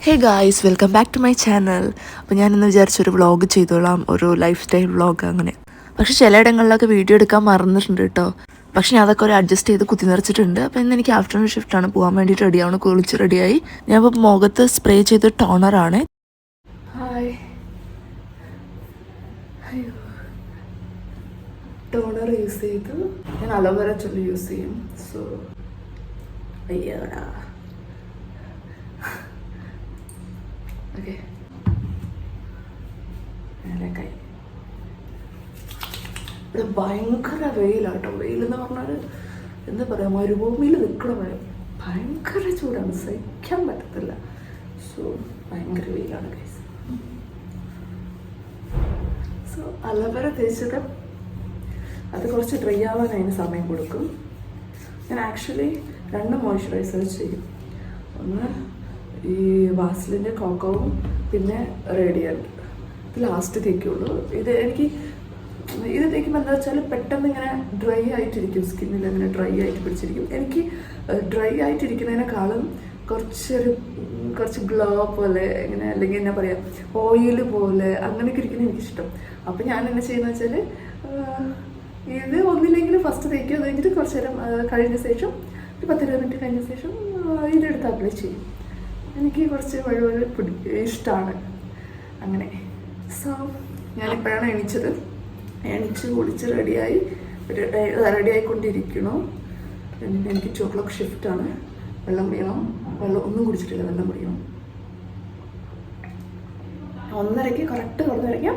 Hey guys, welcome back to my channel. അപ്പോൾ ഞാനിന്ന് വിചാരിച്ചൊരു vlog ചെയ്തോളാം, ഒരു ലൈഫ് സ്റ്റൈൽ വ്ളോഗ് അങ്ങനെ. പക്ഷേ ചിലയിടങ്ങളിലൊക്കെ വീഡിയോ എടുക്കാൻ മറന്നിട്ടുണ്ട് കേട്ടോ. പക്ഷേ ഞാൻ അതൊക്കെ ഒരു അഡ്ജസ്റ്റ് ചെയ്ത് കുത്തി നിറച്ചിട്ടുണ്ട്. അപ്പോൾ ഇന്ന് എനിക്ക് ആഫ്റ്റർനൂൺ ഷിഫ്റ്റാണ്, പോകാൻ വേണ്ടിയിട്ട് റെഡിയാണ്. കുളിച്ച് റെഡിയായി. ഞാൻ ഇപ്പോൾ മുഖത്ത് സ്പ്രേ ചെയ്ത് ടോണറാണ്. ഹായ്, ടോണർ യൂസ് ചെയ്തു. ഞാൻ അലോവേര ചൊല്ലി യൂസ് ചെയ്യും. സോ അയ്യടാ, ഓക്കെ. കൈ ഇവിടെ ഭയങ്കര വെയിലാട്ടോ. വെയിലെന്ന് പറഞ്ഞാൽ എന്താ പറയുക, മരുഭൂമിയിൽ നിൽക്കണ പോലെ ഭയങ്കര ചൂടാണ്, സഹിക്കാൻ പറ്റത്തില്ല. സോ ഭയങ്കര വെയിലാണ് ഗൈസ്. സോ അലോവേര തേച്ചിട്ട് അത് കുറച്ച് ഡ്രൈ ആവാൻ അതിന് സമയം കൊടുക്കും. ഞാൻ ആക്ച്വലി 2 മോയ്സ്ചറൈസേഴ്സ് ചെയ്യും. ഒന്ന് ഈ വാസ്ലിൻ്റെ കോക്കോവും പിന്നെ റേഡിയൻറ്റ്. ഇത് ലാസ്റ്റ് തേക്കുള്ളൂ. ഇത് തേക്കുമ്പോൾ എന്താ വെച്ചാൽ പെട്ടെന്ന് ഇങ്ങനെ ഡ്രൈ ആയിട്ടിരിക്കും, സ്കിന്നിൽ അങ്ങനെ ഡ്രൈ ആയിട്ട് പിടിച്ചിരിക്കും. എനിക്ക് ഡ്രൈ ആയിട്ടിരിക്കുന്നതിനേക്കാളും കുറച്ച് ഗ്ലോ പോലെ ഇങ്ങനെ, അല്ലെങ്കിൽ എന്നാ പറയുക, ഓയിൽ പോലെ അങ്ങനെയൊക്കെ ഇരിക്കുന്നത് എനിക്കിഷ്ടം. അപ്പം ഞാൻ എന്നാ ചെയ്യുന്നത് വെച്ചാൽ ഇത് ഒന്നില്ലെങ്കിൽ ഫസ്റ്റ് തേക്കും. അത് കഴിഞ്ഞിട്ട് കുറച്ച് നേരം കഴിഞ്ഞ ശേഷം ഒരു 10-20 മിനിറ്റ് കഴിഞ്ഞ ശേഷം ഇതെടുത്ത് അപ്ലൈ ചെയ്യും. എനിക്ക് കുറച്ച് വഴുവഴു ഇഷ്ടമാണ് അങ്ങനെ. സോ ഞാനിപ്പോഴാണ് എണീച്ച് കുളിച്ച് റെഡിയായിക്കൊണ്ടിരിക്കണു. എനിക്ക് 2 o'clock ഷിഫ്റ്റാണ്. വെള്ളം ഒന്നും കുടിച്ചിട്ടില്ല, വെള്ളം കുടിക്കണം. 1:30 കറക്റ്റ് 1:30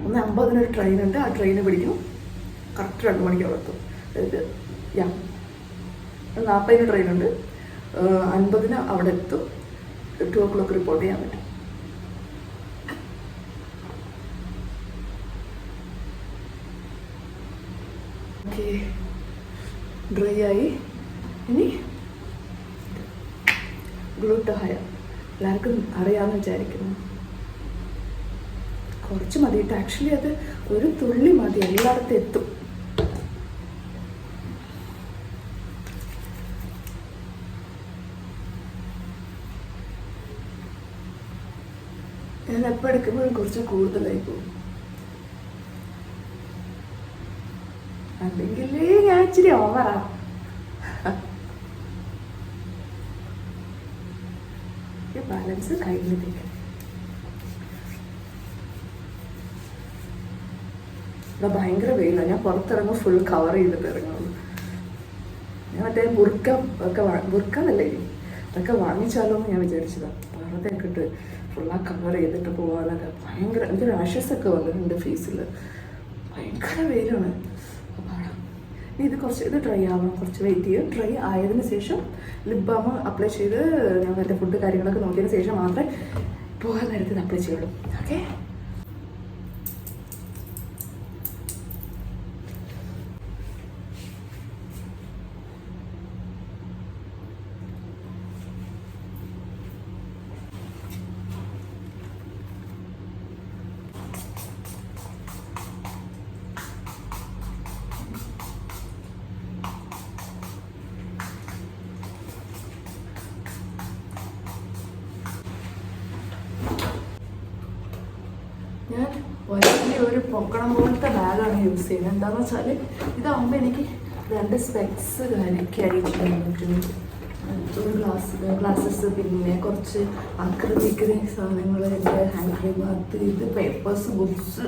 1:50 ട്രെയിനുണ്ട്. ആ ട്രെയിന് പിടിക്കണം. കറക്റ്റ് 2 മണിക്ക് അവിടെ എത്തും. അതായത് 40 ട്രെയിനുണ്ട്, 50 അവിടെ എത്തും. 2 o'clock റിപ്പോർട്ട് ചെയ്യാൻ പറ്റും. ഓക്കെ, ഡ്രൈ ആയി. ഇനി ഗ്ലൂട്ടായ എല്ലാവർക്കും അറിയാമെന്ന് വിചാരിക്കുന്നു. കുറച്ച് മതിയിട്ട്, ആക്ച്വലി അത് ഒരു തുള്ളി മതി, എല്ലായിടത്തും എത്തും. ഞാൻ എപ്പോൾ എടുക്കുമ്പോഴും കുറച്ച് കൂടുതലായി പോകും. അല്ലെങ്കിൽ ഞാൻ ഇച്ചിരി ഓവറാ. ബാലൻസ് കഴിഞ്ഞിട്ടേക്ക്. ഇവിടെ ഭയങ്കര വെയിലാണ്. ഞാൻ പുറത്തിറങ്ങും ഫുൾ കവർ ചെയ്തിട്ട് ഇറങ്ങുള്ളൂ. ഞാൻ മറ്റേ ബുർക്കന്നല്ലേ അതൊക്കെ വാങ്ങിച്ചാലോ എന്ന് ഞാൻ വിചാരിച്ചതാണ്. വെറുതെയൊക്കെ ഇട്ട് ഫുള്ളാ കവർ ചെയ്തിട്ട് പോകാനൊക്കെ ഭയങ്കര എനിക്ക് റാഷസൊക്കെ വന്നിട്ടുണ്ട് ഫേസിൽ. ഭയങ്കര വെയിലാണ്. അപ്പോൾ ഇത് ഡ്രൈ ആവണം, കുറച്ച് വെയിറ്റ് ചെയ്യും. ഡ്രൈ ആയതിനു ശേഷം ലിപ് ബാം അപ്ലൈ ചെയ്ത് ഞാൻ മറ്റേ ഫുഡ് കാര്യങ്ങളൊക്കെ നോക്കിയതിന് ശേഷം മാത്രമേ പോകാൻ നേരത്തെ അപ്ലൈ ചെയ്യുള്ളൂ. ഓക്കെ, ഞാൻ വലിയൊരു പൊക്കണം പോലത്തെ ബാഗാണ് യൂസ് ചെയ്യുന്നത്. എന്താണെന്ന് വെച്ചാൽ ഇതാകുമ്പോൾ എനിക്ക് 2 സ്പെക്സ് ക്യാരി ചെയ്യാൻ പറ്റും. ഒരു ഗ്ലാസ്സസ്, പിന്നെ കുറച്ച് അക്രിലിക് സാധനങ്ങൾ, എൻ്റെ ഹാൻഡ് ക്രീം, ഇത് പേപ്പേഴ്സ്, ബുക്സ്,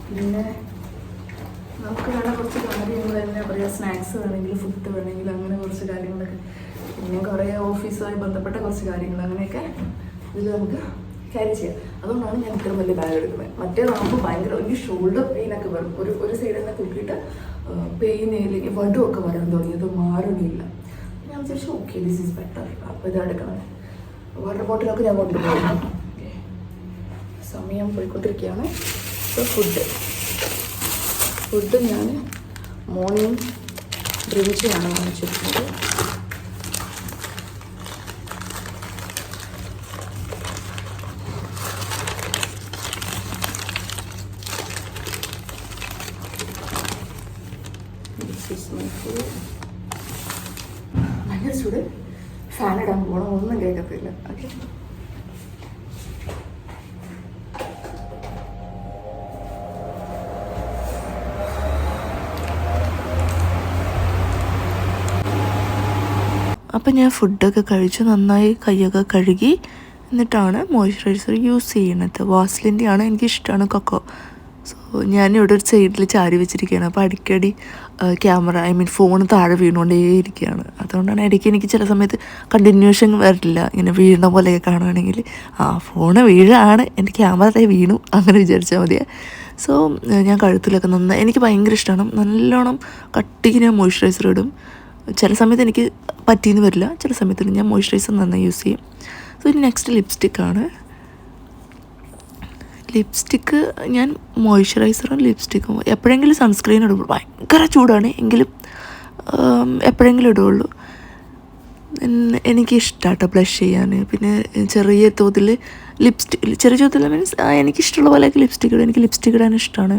പിന്നെ നമുക്ക് വേണ്ട കുറച്ച് കാര്യങ്ങൾ, എന്താ പറയുക, സ്നാക്സ് വേണമെങ്കിൽ, ഫുഡ് വേണമെങ്കിൽ, അങ്ങനെ കുറച്ച് കാര്യങ്ങളൊക്കെ, പിന്നെ കുറേ ഓഫീസുമായി ബന്ധപ്പെട്ട കുറച്ച് കാര്യങ്ങൾ, അങ്ങനെയൊക്കെ ഇതിൽ നമുക്ക് ക്യാരി ചെയ്യാം. അതുകൊണ്ടാണ് ഞാൻ ഇത്രയും വലിയ ബാഗ് എടുക്കുന്നത്. മറ്റേതാകുമ്പോൾ ഭയങ്കര ഒരു ഷോൾഡർ പെയിനൊക്കെ വരും. ഒരു സൈഡിൽ നിന്ന് കുട്ടിയിട്ട് പെയിനില്ലെങ്കിൽ വടുമൊക്കെ വരാൻ തുടങ്ങി. അത് മാറണില്ല. ഞാൻ വിചാരിച്ചു ഓക്കെ, ദിസ് ഈസ് ബെറ്റർ. അപ്പോൾ ഇതെടുക്കണം. വാട്ടർ ബോട്ടിലൊക്കെ ഞാൻ കൊണ്ടുപോകും. സമയം പോയിക്കൊണ്ടിരിക്കുകയാണ്. സോ ഫുഡ് ഞാൻ മോർണിംഗ് ബ്രിഞ്ചിയാണ് വാങ്ങിച്ചിരിക്കുന്നത്. ഭയങ്കര ചൂട്. ഫാൻ ഇടാൻ പോകണം, ഒന്നും കേൾക്കത്തില്ല. ഓക്കെ, അപ്പം ഞാൻ ഫുഡൊക്കെ കഴിച്ച് നന്നായി കൈയൊക്കെ കഴുകി എന്നിട്ടാണ് മോയ്സ്ചറൈസർ യൂസ് ചെയ്യണത്. വാസ്ലിൻ്റെ ആണ്, എനിക്കിഷ്ടമാണ് കൊക്കോ. സോ ഞാനിവിടെ ഒരു സൈഡിൽ ചാരി വെച്ചിരിക്കുകയാണ്. അപ്പോൾ അടിക്കടി ക്യാമറ ഫോൺ താഴെ വീണുകൊണ്ടേയിരിക്കുകയാണ്. അതുകൊണ്ടാണ് ഇടയ്ക്ക് എനിക്ക് ചില സമയത്ത് കണ്ടിന്യൂഷൻ വരില്ല, ഇങ്ങനെ വീഴുന്ന പോലെയൊക്കെ കാണുകയാണെങ്കിൽ ഫോണ് വീഴാണ്, എൻ്റെ ക്യാമറ അതേ വീണു അങ്ങനെ വിചാരിച്ചാൽ മതിയേ. സോ ഞാൻ കഴുത്തിലൊക്കെ നന്നായി, എനിക്ക് ഭയങ്കര ഇഷ്ടമാണ് നല്ലോണം കട്ടിക്ക് ഞാൻ മോയ്സ്ചറൈസർ ഇടും. ചില സമയത്ത് എനിക്ക് പറ്റിയെന്ന് വരില്ല, ചില സമയത്ത് ഞാൻ മോയ്സ്ചറൈസർ നന്നായി യൂസ് ചെയ്യും. സോ ഇനി നെക്സ്റ്റ് ലിപ്സ്റ്റിക്കാണ്. ലിപ്സ്റ്റിക്ക് ഞാൻ മോയ്സ്ചറൈസറും ലിപ്സ്റ്റിക്കും എപ്പോഴെങ്കിലും സൺസ്ക്രീൻ ഇടുമ്പോൾ ഭയങ്കര ചൂടാണ് എങ്കിലും എപ്പോഴെങ്കിലും ഇടുകയുള്ളൂ. എനിക്കിഷ്ടമാട്ടോ ബ്ലഷ് ചെയ്യാൻ. പിന്നെ ചെറിയ തോതിൽ ചെറിയ തോതിൽ മീൻസ് എനിക്കിഷ്ടമുള്ള പോലെയൊക്കെ ലിപ്സ്റ്റിക്ക് ഇടും. എനിക്ക് ലിപ്സ്റ്റിക്ക് ഇടാൻ ഇഷ്ടമാണ്,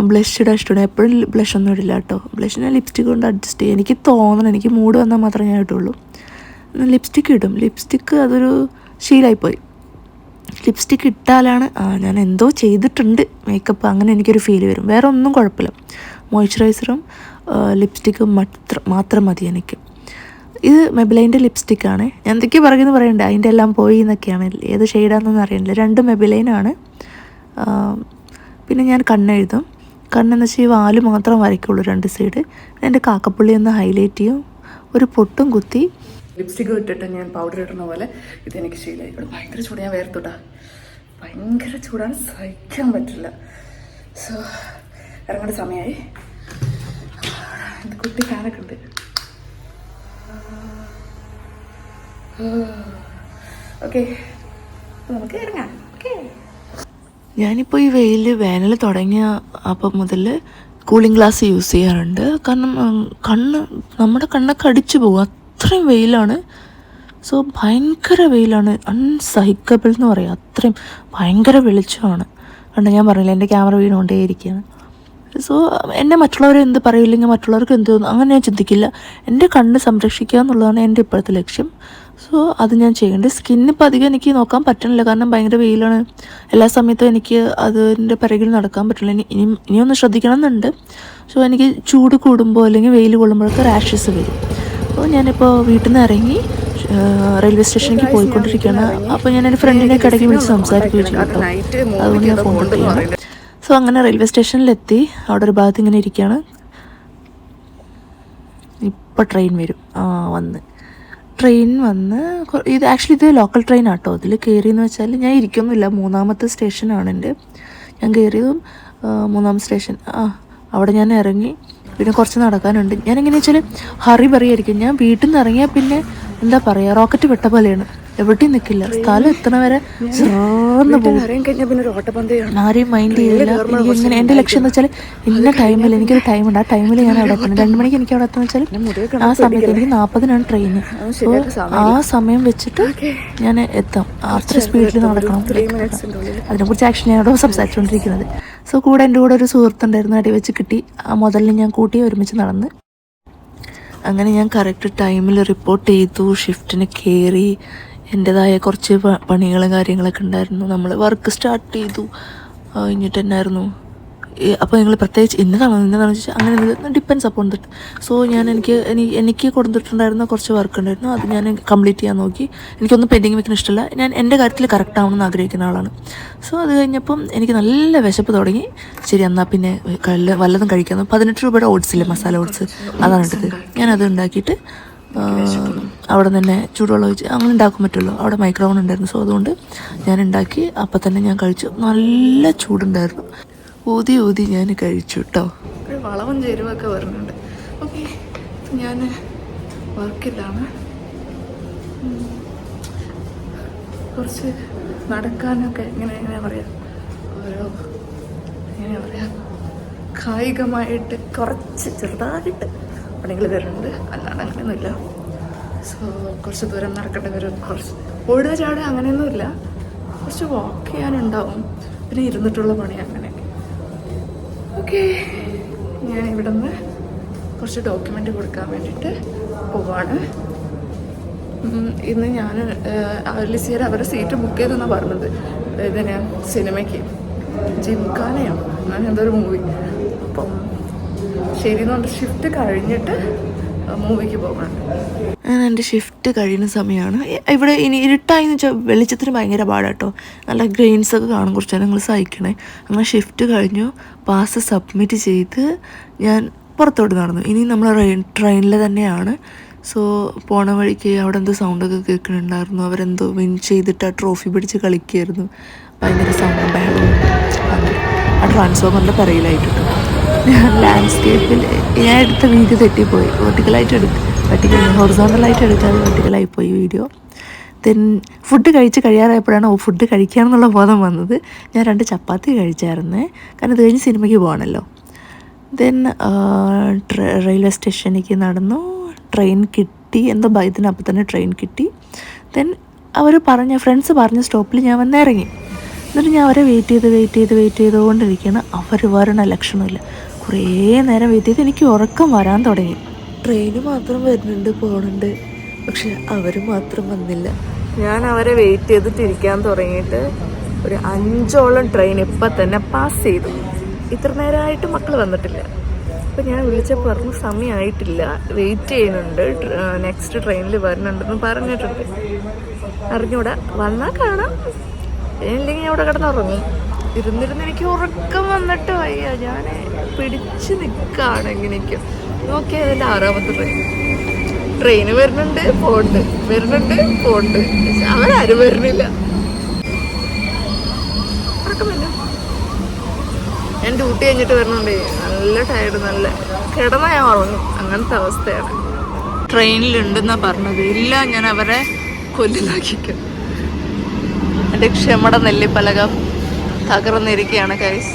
ബ്ലഷ് ഇടാൻ ഇഷ്ടമാണ്. എപ്പോഴും ബ്ലഷ് ഒന്നും ഇടില്ല കേട്ടോ. ബ്ലഷ് ഞാൻ ലിപ്സ്റ്റിക്ക് കൊണ്ട് അഡ്ജസ്റ്റ് ചെയ്യും. എനിക്ക് തോന്നണം, എനിക്ക് മൂഡ് വന്നാൽ മാത്രമേ ഞാൻ ഇട്ടുള്ളൂ. ലിപ്സ്റ്റിക്ക് ഇടും. ലിപ്സ്റ്റിക്ക് അതൊരു ശീലമായിപ്പോയി. ലിപ്സ്റ്റിക്ക് ഇട്ടാലാണ് ഞാൻ എന്തോ ചെയ്തിട്ടുണ്ട് മേക്കപ്പ്, അങ്ങനെ എനിക്കൊരു ഫീൽ വരും. വേറെ ഒന്നും കുഴപ്പമില്ല, മോയ്സ്ചറൈസറും ലിപ്സ്റ്റിക്കും മാത്രം മതി എനിക്ക്. ഇത് മെബിലൈൻ്റെ ലിപ്സ്റ്റിക്കാണ്. ഞാൻ എന്തൊക്കെയോ പറയുന്നത് പറയണ്ടേ, അതിൻ്റെ എല്ലാം പോയി എന്നൊക്കെയാണ്. ഏത് ഷെയ്ഡാണെന്നൊന്നും അറിയില്ല. 2 മെബിലൈനാണ്. പിന്നെ ഞാൻ കണ്ണെഴുതും. കണ്ണെന്ന് വെച്ചാൽ ഈ വാല് മാത്രം വരയ്ക്കുള്ളൂ 2 സൈഡ്. എൻ്റെ കാക്കപ്പുള്ളി ഒന്ന് ഹൈലൈറ്റ് ചെയ്യും, ഒരു പൊട്ടും കുത്തി ലിപ്സ്റ്റിക്ക് ഇട്ടിട്ട് ഞാൻ പൗഡർ ഇടുന്ന പോലെ ഇതെനിക്ക് ശീലമായി. ഇവിടെ ഭയങ്കര ചൂട്, ഞാൻ വേർത്തുട്ടാ, ഭയങ്കര ചൂടാണ്, സഹിക്കാൻ പറ്റില്ല. സോ ഇറങ്ങേണ്ട സമയമായി. കുട്ടി ഫാനൊക്കെ ഉണ്ട്. ഓക്കെ, നമുക്ക് ഇറങ്ങാം. ഓക്കെ, ഞാനിപ്പോൾ ഈ വേനൽ തുടങ്ങിയ അപ്പം മുതൽ കൂളിംഗ് ഗ്ലാസ് യൂസ് ചെയ്യാറുണ്ട്. കാരണം നമ്മുടെ കണ്ണൊക്കെ അടിച്ചു പോകും, അത്രയും വെയിലാണ്. സോ ഭയങ്കര വെയിലാണ്, അൺസഹിക്കബിൾ എന്ന് പറയാം. അത്രയും ഭയങ്കര വെളിച്ചമാണ്. കണ്ട, ഞാൻ പറഞ്ഞില്ല എൻ്റെ ക്യാമറ വീണുകൊണ്ടേയിരിക്കുകയാണ്. സോ എന്നെ മറ്റുള്ളവർ എന്ത് പറയില്ലെങ്കിൽ മറ്റുള്ളവർക്ക് എന്ത് തോന്നും അങ്ങനെ ഞാൻ ചിന്തിക്കില്ല. എൻ്റെ കണ്ണ് സംരക്ഷിക്കുക എന്നുള്ളതാണ് എൻ്റെ ഇപ്പോഴത്തെ ലക്ഷ്യം. സോ അത് ഞാൻ ചെയ്യേണ്ടത്. സ്കിന്നിപ്പോൾ അധികം എനിക്ക് നോക്കാൻ പറ്റണില്ല, കാരണം ഭയങ്കര വെയിലാണ്. എല്ലാ സമയത്തും എനിക്ക് അതിൻ്റെ പിറകിൽ നടക്കാൻ പറ്റില്ല. ഇനിയൊന്ന് ശ്രദ്ധിക്കണം എന്നുണ്ട്. സോ എനിക്ക് ചൂട് കൂടുമ്പോൾ അല്ലെങ്കിൽ വെയിൽ കൊള്ളുമ്പോഴൊക്കെ റാഷസ് വരും. അപ്പോൾ ഞാനിപ്പോൾ വീട്ടിൽ നിന്ന് ഇറങ്ങി റെയിൽവേ സ്റ്റേഷനിലേക്ക് പോയിക്കൊണ്ടിരിക്കുകയാണ്. അപ്പോൾ ഞാൻ എൻ്റെ ഫ്രണ്ടിനെ ഇടയ്ക്ക് വിളിച്ച് സംസാരിക്കുകയും ചെയ്യും കേട്ടോ, അതുകൊണ്ട് ഞാൻ ഫോൺ കട്ട് ചെയ്യണം. സോ അങ്ങനെ റെയിൽവേ സ്റ്റേഷനിലെത്തി. അവിടെ ഒരു ഭാഗത്ത് ഇങ്ങനെ ഇരിക്കുകയാണ്. ഇപ്പോൾ ട്രെയിൻ വരും. ട്രെയിൻ വന്ന് ഇത് ലോക്കൽ ട്രെയിൻ ആട്ടോ. അതിൽ കയറിയെന്ന് വെച്ചാൽ ഞാൻ ഇരിക്കുന്നില്ല, 3ാമത്തെ സ്റ്റേഷനാണ് എൻ്റെ. ഞാൻ കയറിയതും 3ാം സ്റ്റേഷൻ. അവിടെ ഞാൻ ഇറങ്ങി. പിന്നെ കുറച്ച് നടക്കാനുണ്ട്. ഞാനെങ്ങനെയാ വെച്ചാൽ ഹറി പറയായിരിക്കും. ഞാൻ വീട്ടിൽ നിന്ന് ഇറങ്ങിയാൽ പിന്നെ എന്താ പറയുക, റോക്കറ്റ് വിട്ട പോലെയാണ്, എവിടെയും നിൽക്കില്ല. സ്ഥലം എത്തണ വരെ ആരെയും മൈൻഡ് ചെയ്യില്ല. എനിക്ക് ഇങ്ങനെ എൻ്റെ ലക്ഷ്യം എന്ന് വെച്ചാൽ ഇന്ന ടൈമിൽ എനിക്കൊരു ടൈമുണ്ട്, ആ ടൈമിൽ ഞാൻ അവിടെ എത്തണം. 2 മണിക്ക് എനിക്ക് അവിടെ എത്തുന്ന വെച്ചാൽ ആ സമയത്ത് എനിക്ക് 40-നാണ് ട്രെയിന്. അപ്പോൾ ആ സമയം വെച്ചിട്ട് ഞാൻ എത്താം. അത്ര സ്പീഡിൽ നടക്കണം. അതിനെക്കുറിച്ച് ആക്ഷൻ ഞാൻ അവിടെ സംസാരിച്ചുകൊണ്ടിരിക്കുന്നത്. സോ എൻ്റെ കൂടെ ഒരു സുഹൃത്തുണ്ടായിരുന്നു, അടി വെച്ച് കിട്ടി. ആ മുതലിന് ഞാൻ കൂട്ടി ഒരുമിച്ച് നടന്ന്. അങ്ങനെ ഞാൻ കറക്റ്റ് ടൈമിൽ റിപ്പോർട്ട് ചെയ്തു. ഷിഫ്റ്റിന് കയറി. എൻ്റെതായ കുറച്ച് പണികളും കാര്യങ്ങളൊക്കെ ഉണ്ടായിരുന്നു. നമ്മൾ വർക്ക് സ്റ്റാർട്ട് ചെയ്തു. കഴിഞ്ഞിട്ട് എന്നായിരുന്നു അപ്പോൾ നിങ്ങൾ പ്രത്യേകിച്ച് ഇന്നതാണെന്ന് വെച്ചാൽ അങ്ങനെ ഡിപ്പെൻസ് അപ്പോൾ വന്നിട്ട്. സോ എനിക്ക് കൊടുത്തിട്ടുണ്ടായിരുന്ന കുറച്ച് വർക്ക് ഉണ്ടായിരുന്നു, അത് ഞാൻ കംപ്ലീറ്റ് ചെയ്യാൻ നോക്കി. എനിക്കൊന്നും പെൻഡിങ് വെക്കാൻ ഇഷ്ടമല്ല. ഞാൻ എൻ്റെ കാര്യത്തിൽ കറക്റ്റ് ആവണമെന്ന് ആഗ്രഹിക്കുന്ന ആളാണ്. സോ അത് കഴിഞ്ഞപ്പം എനിക്ക് നല്ല വിശപ്പ് തുടങ്ങി. ശരി, എന്നാൽ പിന്നെ വല്ലതും കഴിക്കാമെന്ന്. 18 രൂപയുടെ ഓട്സില്ലേ, മസാല ഓട്സ്, അതാണ് ഇട്ടത്. ഞാനത് ഉണ്ടാക്കിയിട്ട് അവിടെ തന്നെ ചൂടുവെള്ളം ഒഴിച്ച് അങ്ങനെ ഉണ്ടാക്കാൻ പറ്റുമല്ലോ. അവിടെ മൈക്രോവൺ ഉണ്ടായിരുന്നു. സോ അതുകൊണ്ട് ഞാൻ ഉണ്ടാക്കി അപ്പം തന്നെ ഞാൻ കഴിച്ചു. നല്ല ചൂടുണ്ടായിരുന്നു. ഊതി ഞാൻ കഴിച്ചു കേട്ടോ. വളവും ചേരുവൊക്കെ വരുന്നുണ്ട്. ഓക്കെ, ഞാൻ വർക്കിലാണ്. കുറച്ച് നടക്കാനൊക്കെ എങ്ങനെ പറയാം, എങ്ങനെ പറയാം, കായികമായിട്ട് കുറച്ച് ചെറുതായിട്ട് പണികൾ വരുന്നുണ്ട്, അല്ലാണ്ട് അങ്ങനെയൊന്നുമില്ല. സോ കുറച്ച് ദൂരം നടക്കേണ്ടി വരും. കുറച്ച് ഓടുക ചാടുക അങ്ങനെയൊന്നുമില്ല, കുറച്ച് വാക്ക് ചെയ്യാനുണ്ടാവും. പിന്നെ ഇരുന്നിട്ടുള്ള പണി അങ്ങനെയൊക്കെ. ഓക്കെ, ഞാൻ ഇവിടെ നിന്ന് കുറച്ച് ഡോക്യുമെൻ്റ് കൊടുക്കാൻ വേണ്ടിയിട്ട് പോവാണ്. ഇന്ന് ഞാൻ ലിസിയർ അവരുടെ സീറ്റ് ബുക്ക് ചെയ്തെന്നാണ് പറഞ്ഞത്. ഇതിന് സിനിമയ്ക്ക് ജിംഖാനയാണ് അങ്ങനെ എന്തൊരു മൂവി. അപ്പം ശരി എന്ന് പറഞ്ഞിട്ട് ഷിഫ്റ്റ് കഴിഞ്ഞിട്ട് മൂവിക്ക് പോകണം. അങ്ങനെ എൻ്റെ ഷിഫ്റ്റ് കഴിയുന്ന സമയമാണ്. ഇവിടെ ഇനി ഇരുട്ടായി എന്ന് വെച്ചാൽ വെളിച്ചത്തിന് ഭയങ്കര പാടാട്ടോ. നല്ല ഗ്രെയിൻസൊക്കെ കാണും. കുറച്ച് നിങ്ങൾ സഹിക്കണേ. അങ്ങനെ ഷിഫ്റ്റ് കഴിഞ്ഞു. പാസ് സബ്മിറ്റ് ചെയ്ത് ഞാൻ പുറത്തോട്ട് നടന്നു. ഇനി നമ്മൾ ട്രെയിനിൽ തന്നെയാണ്. സോ പോണ വഴിക്ക് അവിടെ എന്തോ സൗണ്ടൊക്കെ കേൾക്കുന്നുണ്ടായിരുന്നു. അവരെന്തോ വിൻ ചെയ്തിട്ട് ആ ട്രോഫി പിടിച്ച് കളിക്കുമായിരുന്നു. ഭയങ്കര സൗണ്ടും ബഹളവും. അങ്ങനെ ആ ട്രാൻസ്ഫോമറിൻ്റെ പിറകിലായിട്ടുണ്ട്. ഞാൻ ലാൻഡ്സ്കേപ്പിൽ ഞാൻ എടുത്ത വീഡിയോ തെറ്റിപ്പോയി. ഹൊറിസോണ്ടലായിട്ട് എടുക്കാതെ വെർട്ടിക്കലായിപ്പോയി വീഡിയോ. ദെൻ ഫുഡ് കഴിയാറായപ്പോഴാണ് ഫുഡ് കഴിക്കാമെന്നുള്ള ബോധം വന്നത്. ഞാൻ 2 ചപ്പാത്തി കഴിച്ചായിരുന്നേ. കാരണം ഇത് കഴിഞ്ഞ് സിനിമയ്ക്ക് പോകണമല്ലോ. ദെൻ റെയിൽവേ സ്റ്റേഷനിലേക്ക് നടന്നു. ട്രെയിൻ കിട്ടി. എന്തോ ഭയത്തിനപ്പം തന്നെ ട്രെയിൻ കിട്ടി. ദെൻ ഫ്രണ്ട്സ് പറഞ്ഞ സ്റ്റോപ്പിൽ ഞാൻ വന്നിറങ്ങി. എന്നിട്ട് ഞാൻ അവരെ വെയിറ്റ് ചെയ്തുകൊണ്ടിരിക്കുകയാണ്. അവർ വരണ ലക്ഷണമില്ല. കുറേ നേരം വെയിറ്റ് ചെയ്ത് എനിക്ക് ഉറക്കം വരാൻ തുടങ്ങി. ട്രെയിന് മാത്രം വരുന്നുണ്ട്, പോകുന്നുണ്ട്, പക്ഷെ അവർ മാത്രം വന്നില്ല. ഞാൻ അവരെ വെയിറ്റ് ചെയ്തിട്ടിരിക്കാൻ തുടങ്ങിയിട്ട് ഒരു 5ഓളം ട്രെയിൻ ഇപ്പം തന്നെ പാസ് ചെയ്തു. ഇത്ര നേരമായിട്ട് മക്കൾ വന്നിട്ടില്ല. അപ്പം ഞാൻ വിളിച്ചപ്പോൾ പറഞ്ഞു സമയമായിട്ടില്ല, വെയിറ്റ് ചെയ്യുന്നുണ്ട്, നെക്സ്റ്റ് ട്രെയിനിൽ വരുന്നുണ്ടെന്ന് പറഞ്ഞിട്ടുണ്ട്. അറിഞ്ഞൂടാ, വന്നാൽ കാണാം, ഇല്ലെങ്കിൽ അവിടെ കിടന്നുറങ്ങും. ഇരുന്നിരുന്ന് എനിക്ക് ഉറക്കം വന്നിട്ട് വയ്യ. ഞാൻ പിടിച്ച് നിൽക്കുകയാണ് എങ്ങനെയൊക്കെ. നോക്കിയാൽ അതിൻ്റെ 6ാമത്തെ ട്രെയിന് വരുന്നുണ്ട്, പോണ്ട്. അവരാരും വരുന്നില്ല. ഉറക്കം വന്നു. ഞാൻ ഡ്യൂട്ടി കഴിഞ്ഞിട്ട് വരുന്നുണ്ടേ. നല്ല ടയർഡ്, നല്ല കിടന്നാൽ ഞാൻ ഉറങ്ങും. അങ്ങനത്തെ അവസ്ഥയാണ്. ട്രെയിനിലുണ്ടെന്നാണ് പറഞ്ഞത്. ഇല്ല, ഞാൻ അവരെ കൊല്ലിലാക്കിക്കും. എൻ്റെ ക്ഷമയുടെ നെല്ലിപ്പലകം തകർന്നിരിക്കുകയാണ് ഗൈസ്.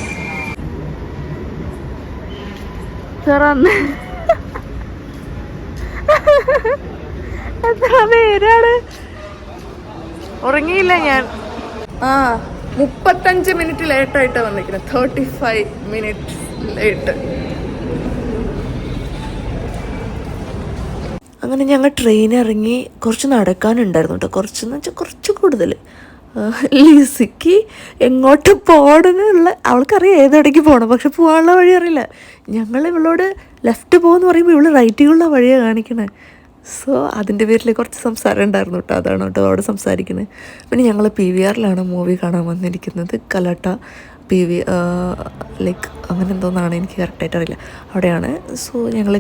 തുറന്ന് എത്ര പേരാണ്. ഉറങ്ങിയില്ല ഞാൻ. 35 മിനിറ്റ് ലേറ്റായിട്ടാണ് വന്നിരിക്കുന്നത്. 35 മിനിറ്റ് ലേറ്റ്. അങ്ങനെ ഞങ്ങൾ ട്രെയിൻ ഇറങ്ങി. കുറച്ച് നടക്കാനുണ്ടായിരുന്നു കേട്ടോ. കുറച്ചെന്ന് വെച്ചാൽ കുറച്ച് കൂടുതൽ. ലിസിക്ക് എങ്ങോട്ട് പോകണമെന്നുള്ള അവൾക്കറിയാം, ഏതോടേക്ക് പോകണം, പക്ഷെ പോകാനുള്ള വഴി അറിയില്ല. ഞങ്ങൾ ഇവളോട് ലെഫ്റ്റ് പോകുമെന്ന് പറയുമ്പോൾ ഇവള് റൈറ്റിലുള്ള വഴിയാണ് കാണിക്കണേ. സോ അതിൻ്റെ പേരിൽ കുറച്ച് സംസാരം ഉണ്ടായിരുന്നു കേട്ടോ. അതാണ് കേട്ടോ അവിടെ സംസാരിക്കുന്നത്. പിന്നെ ഞങ്ങൾ PVRലാണ് മൂവി കാണാൻ വന്നിരിക്കുന്നത്. കലാട്ട ലൈക്ക് അങ്ങനെ എന്തോന്നാണ്, എനിക്ക് കറക്റ്റായിട്ട് അറിയില്ല. അവിടെയാണ്. സോ ഞങ്ങൾ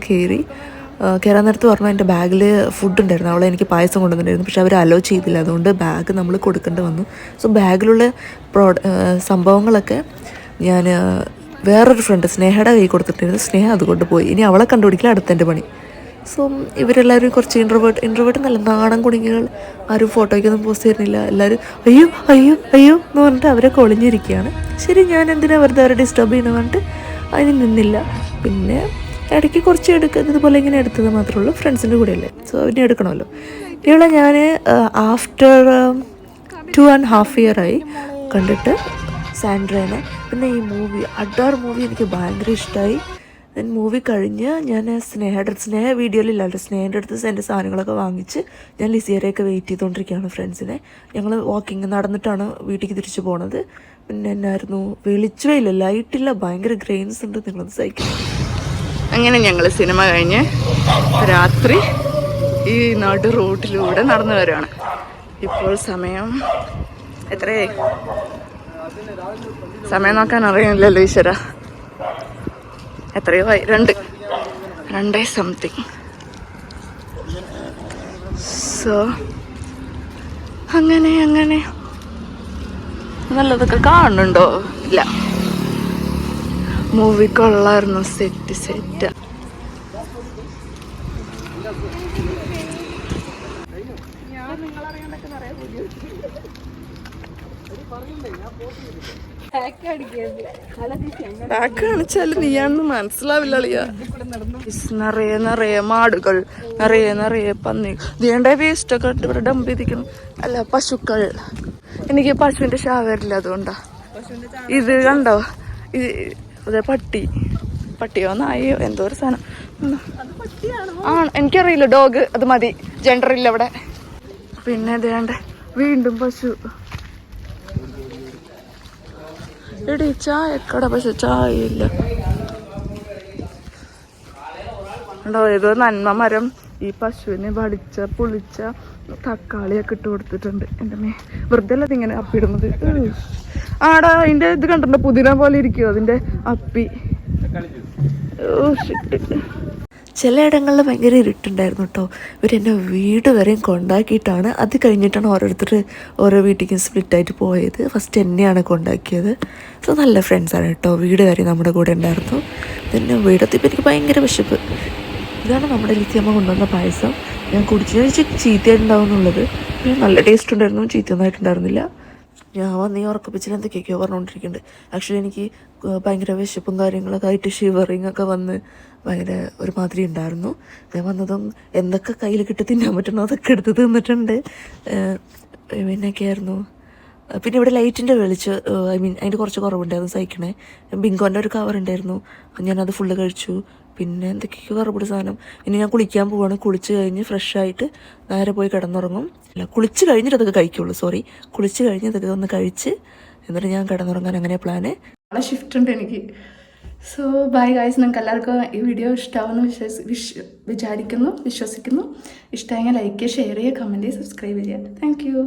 കയറാൻ നേരത്ത് പറഞ്ഞു എൻ്റെ ബാഗിൽ ഫുഡ് ഉണ്ടായിരുന്നു. അവളെ എനിക്ക് പായസം കൊണ്ടുവന്നിട്ടുണ്ടായിരുന്നു. പക്ഷെ അവർ അലോ ചെയ്തില്ല. അതുകൊണ്ട് ബാഗ് നമ്മൾ കൊടുക്കേണ്ടി വന്നു. സോ ബാഗിലുള്ള സംഭവങ്ങളൊക്കെ ഞാൻ വേറൊരു ഫ്രണ്ട് സ്നേഹയുടെ കൈ കൊടുത്തിട്ടായിരുന്നു. സ്നേഹ അതുകൊണ്ട് പോയി. ഇനി അവളെ കണ്ടുപിടിക്കില്ല അടുത്തെൻ്റെ പണി. സോ ഇവരെല്ലാവരും കുറച്ച് ഇൻട്രോവേർട്ട് നല്ല നാടൻ കുടുങ്ങികൾ. ആരും ഫോട്ടോയ്ക്കൊന്നും പോസ്റ്റ് ചെയ്യുന്നില്ല. എല്ലാവരും അയ്യോ എന്ന് പറഞ്ഞിട്ട് അവരൊക്കെ ഒളിഞ്ഞിരിക്കുകയാണ്. ശരി, ഞാൻ എന്തിനാ വെറുതെ അവരെ ഡിസ്റ്റർബ് ചെയ്യുന്നത് പറഞ്ഞിട്ട് അതിന് നിന്നില്ല. പിന്നെ ഇടയ്ക്ക് കുറച്ച് ഇതുപോലെ ഇങ്ങനെ എടുത്തത് മാത്രമേ ഉള്ളൂ. ഫ്രണ്ട്സിൻ്റെ കൂടെ അല്ലേ, സോ അവനെ എടുക്കണമല്ലോ. ഇവളെ ഞാൻ ആഫ്റ്റർ 2.5 ഇയറായി കണ്ടിട്ട് സാൻഡ്രേനെ. പിന്നെ ഈ അഡാർ മൂവി എനിക്ക് ഭയങ്കര ഇഷ്ടമായി. ദെൻ മൂവി കഴിഞ്ഞ് ഞാൻ സ്നേഹ വീഡിയോയിലില്ലാണ്ട് സ്നേഹയുടെ അടുത്ത് എൻ്റെ സാധനങ്ങളൊക്കെ വാങ്ങിച്ച് ഞാൻ ലിസിയരെയൊക്കെ വെയിറ്റ് ചെയ്തുകൊണ്ടിരിക്കുകയാണ് ഫ്രണ്ട്സിനെ. ഞങ്ങൾ വാക്കിങ് നടന്നിട്ടാണ് വീട്ടിലേക്ക് തിരിച്ചു പോണത്. പിന്നെ എന്നായിരുന്നു, വെളിച്ചമില്ല, ലൈറ്റില്ല, ഭയങ്കര ഗ്രെയിൻസ് ഉണ്ട്. നിങ്ങളത് സഹിക്കണം. അങ്ങനെ ഞങ്ങൾ സിനിമ കഴിഞ്ഞ് രാത്രി ഈ നടു റോഡിലൂടെ നടന്നു വരുവാണ്. ഇപ്പോൾ സമയം എത്രയായി? സമയം നോക്കാൻ അറിയില്ലല്ലോ ഈശ്വര. എത്രയോ ആയി? 2 സംതിങ്. സോ അങ്ങനെ നല്ലതൊക്കെ കാണുന്നുണ്ടോ? ഇല്ല. മൂവി കൊള്ളായിരുന്നു. സെറ്റ് ബാക്ക് കാണിച്ചാല് നീയാണെന്ന് മനസ്സിലാവില്ല. നിറയെ മാടുകൾ, നിറയെ പന്നി, ഇതിന്റെ വേസ്റ്റ് ഒക്കെ ഇവിടെ ഡംപ് ചെയ്തിരിക്കണം. അല്ല, പശുക്കൾ. എനിക്ക് പശുവിന്റെ ശാവരില്ല, അതുകൊണ്ടാ. ഇത് കണ്ടോ, അതെ പട്ടിയോ നായോ എന്തോ ഒരു സാധനം. എനിക്കറിയില്ല. ഡോഗ്, അത് മതി. ജെൻഡർ ഇല്ല ഇവിടെ. പിന്നെ അതേണ്ട വീണ്ടും പശു. എടി ചായക്കട പക്ഷെ ചായ ഇല്ല. ഉണ്ടോ ഏതോ നന്മ മരം ഈ പശുവിനെ വടിച്ച പുളിച്ച തക്കാളിയൊക്കെ ഇട്ട് കൊടുത്തിട്ടുണ്ട്. എൻ്റെ മേ വെറുതെ അല്ല ഇതിങ്ങനെ അപ്പിടുന്നത്. ആടാ അതിൻ്റെ ഇത് കണ്ടിട്ടുണ്ടോ, പുതിന പോലെ ഇരിക്കുമോ അതിൻ്റെ അപ്പി. ചിലയിടങ്ങളിൽ ഭയങ്കര ഇരുട്ടുണ്ടായിരുന്നു കേട്ടോ. ഇവരെന്നെ വീട് വരെയും കൊണ്ടാക്കിയിട്ടാണ്, അത് കഴിഞ്ഞിട്ടാണ് ഓരോരുത്തർ ഓരോ വീട്ടിലേക്കും സ്പ്ലിറ്റായിട്ട് പോയത്. ഫസ്റ്റ് എന്നെയാണ് കൊണ്ടാക്കിയത്. സോ നല്ല ഫ്രണ്ട്സാണ് കേട്ടോ. വീട് വരെ നമ്മുടെ കൂടെ ഉണ്ടായിരുന്നു. പിന്നെ വീടെത്തിയപ്പോൾ എനിക്ക് ഭയങ്കര വിശപ്പ്. ഇതാണ് നമ്മുടെ ലിത്തിയമ്മ കൊണ്ടുവന്ന പായസം. ഞാൻ കുടിച്ച് ചീത്തയായിട്ടുണ്ടാവും എന്നുള്ളത്. പിന്നെ നല്ല ടേസ്റ്റ് ഉണ്ടായിരുന്നു, ചീത്തയൊന്നും ആയിട്ടുണ്ടായിരുന്നില്ല. ഞാൻ വന്ന് ഈ ഉറക്കപ്പിച്ചിൽ എന്തൊക്കെയൊക്കെയോ പറഞ്ഞുകൊണ്ടിരിക്കുന്നുണ്ട്. ആക്ച്വലി എനിക്ക് ഭയങ്കര വിശപ്പും കാര്യങ്ങളൊക്കെ ആയിട്ട് ഷിവറിങ് ഒക്കെ വന്ന് ഭയങ്കര ഒരുമാതിരി ഉണ്ടായിരുന്നു. ഞാൻ വന്നതും എന്തൊക്കെ കയ്യിൽ കിട്ടി തിന്നാൻ പറ്റണോ അതൊക്കെ എടുത്ത് തിന്നിട്ടുണ്ട്. പിന്നെയൊക്കെയായിരുന്നു. പിന്നെ ഇവിടെ ലൈറ്റിൻ്റെ വെളിച്ച് അതിൻ്റെ കുറച്ച് കുറവുണ്ടായിരുന്നു സഹിക്കണേ. ബിങ്കോൻ്റെ ഒരു കവർ ഉണ്ടായിരുന്നു, ഞാനത് ഫുള്ള് കഴിച്ചു. പിന്നെ എന്തൊക്കെയോ കറുപടി സാധനം. ഇനി ഞാൻ കുളിക്കാൻ പോവാണ്. കുളിച്ച് കഴിഞ്ഞ് ഫ്രഷായിട്ട് നേരെ പോയി കിടന്നുറങ്ങും. അല്ല, കുളിച്ച് കഴിഞ്ഞിട്ട് അതൊക്കെ കഴിക്കുള്ളൂ. കുളിച്ച് കഴിഞ്ഞ് ഇതൊക്കെ ഒന്ന് കഴിച്ച് എന്നിട്ട് ഞാൻ കിടന്നുറങ്ങാൻ അങ്ങനെ പ്ലാന്. നാളെ ഷിഫ്റ്റ് ഉണ്ട് എനിക്ക്. So bye guys. നിങ്ങൾക്ക് എല്ലാവർക്കും ഈ വീഡിയോ ഇഷ്ടമാവുമെന്ന് വിചാരിക്കുന്നു, വിശ്വസിക്കുന്നു. ഇഷ്ടമായെങ്കിൽ ലൈക്ക് ചെയ്യുക, ഷെയർ ചെയ്യുക, കമൻറ്റ് ചെയ്യുക, സബ്സ്ക്രൈബ് ചെയ്യുക. Thank you.